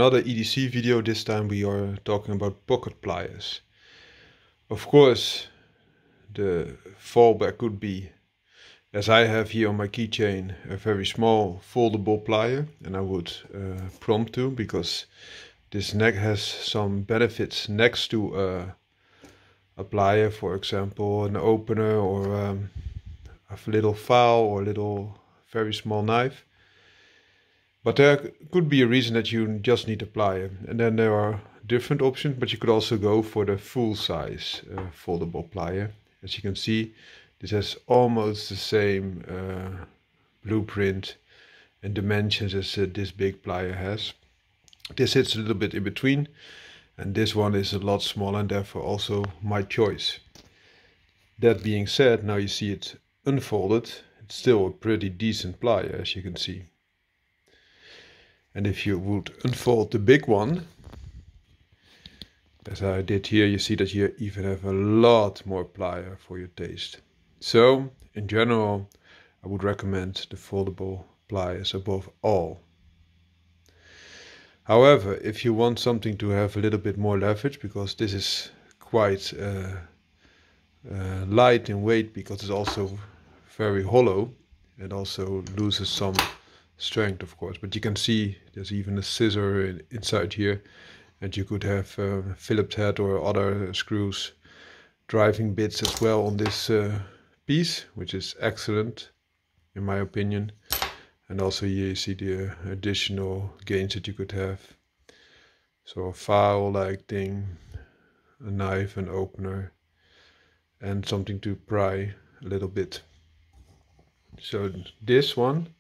Another EDC video. This time we are talking about pocket pliers. Of course, the fallback could be, as I have here on my keychain, a very small foldable plier, and I would prompt to, because this neck has some benefits next to a plier, for example an opener or a little file or a little very small knife. But there could be a reason that you just need a plier, and then there are different options, but you could also go for the full size foldable plier. As you can see, this has almost the same blueprint and dimensions as this big plier has. This sits a little bit in between, and this one is a lot smaller, and therefore also my choice. That being said, now you see it unfolded. It's still a pretty decent plier, as you can see. And if you would unfold the big one, as I did here, you see that you even have a lot more plier for your taste. So, in general, I would recommend the foldable pliers above all. However, if you want something to have a little bit more leverage, because this is quite light in weight, because it's also very hollow, it also loses some strength, of course, but you can see there's even a scissor inside here, and you could have Phillips head or other screws, driving bits as well on this piece, which is excellent in my opinion. And also here you see the additional gains that you could have. So a file like thing, a knife, an opener, and something to pry a little bit. So this one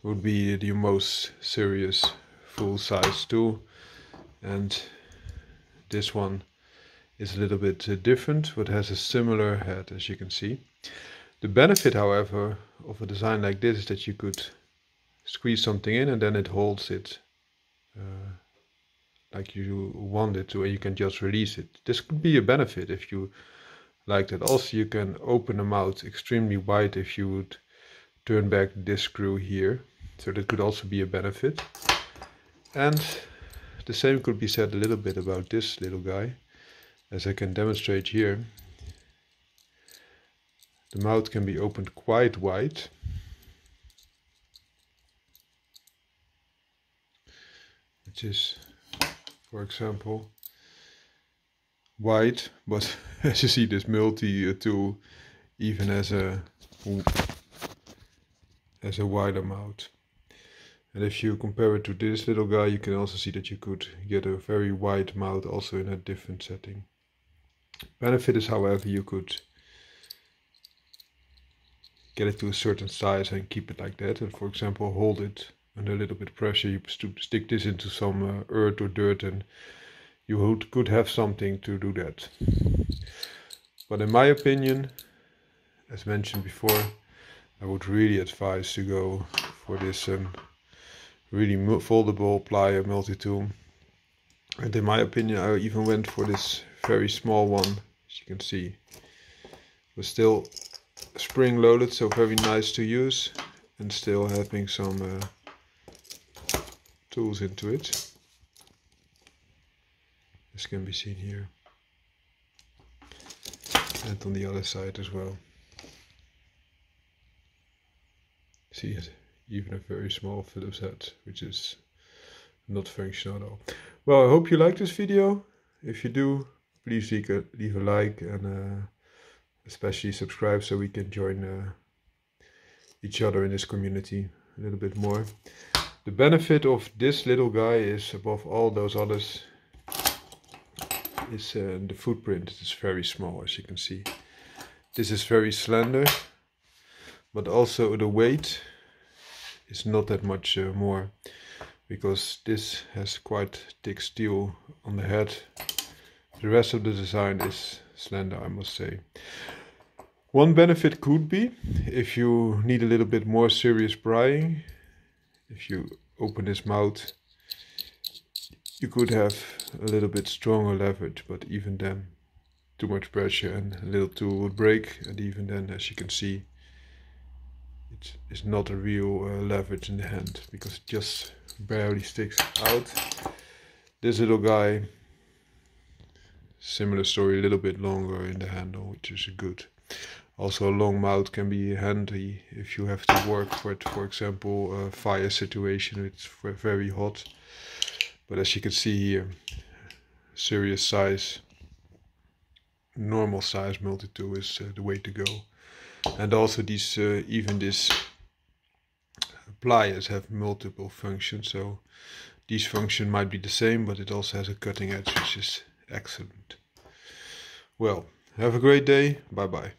would be the most serious full size tool, and this one is a little bit different, but has a similar head, as you can see. The benefit, however, of a design like this is that you could squeeze something in and then it holds it like you want it to, and you can just release it. This could be a benefit if you like that. Also, you can open them out extremely wide if you would turn back this screw here, so that could also be a benefit. And the same could be said a little bit about this little guy, as I can demonstrate here. The mouth can be opened quite wide, which is, for example, wide, but as you see, this multi-tool even has a wider mouth. And if you compare it to this little guy, you can also see that you could get a very wide mouth also in a different setting. Benefit is, however, you could get it to a certain size and keep it like that, and for example hold it under a little bit of pressure. You stick this into some earth or dirt, and you could have something to do that. But in my opinion, as mentioned before, I would really advise to go for this really foldable plier multi-tool. And in my opinion, I even went for this very small one, as you can see. It was still spring loaded, so very nice to use, and still having some tools into it. This can be seen here, and on the other side as well. See it, even a very small Phillips head, which is not functional at all. Well, I hope you like this video. If you do, please leave a like, and especially subscribe, so we can join each other in this community a little bit more. The benefit of this little guy is, above all those others, is the footprint. It is very small, as you can see. This is very slender, but also the weight is not that much more, because this has quite thick steel on the head. The rest of the design is slender, I must say. One benefit could be, if you need a little bit more serious prying, if you open this mouth, you could have a little bit stronger leverage, but even then, too much pressure and a little tool would break, and even then, as you can see, it's not a real leverage in the hand, because it just barely sticks out. This little guy, similar story, a little bit longer in the handle, which is good. Also a long mouth can be handy if you have to work for example, a fire situation. It's very hot. But as you can see here, serious size, normal size multi-tool is the way to go. And also these, even these pliers have multiple functions, so these functions might be the same, but it also has a cutting edge, which is excellent. Well, have a great day. Bye bye.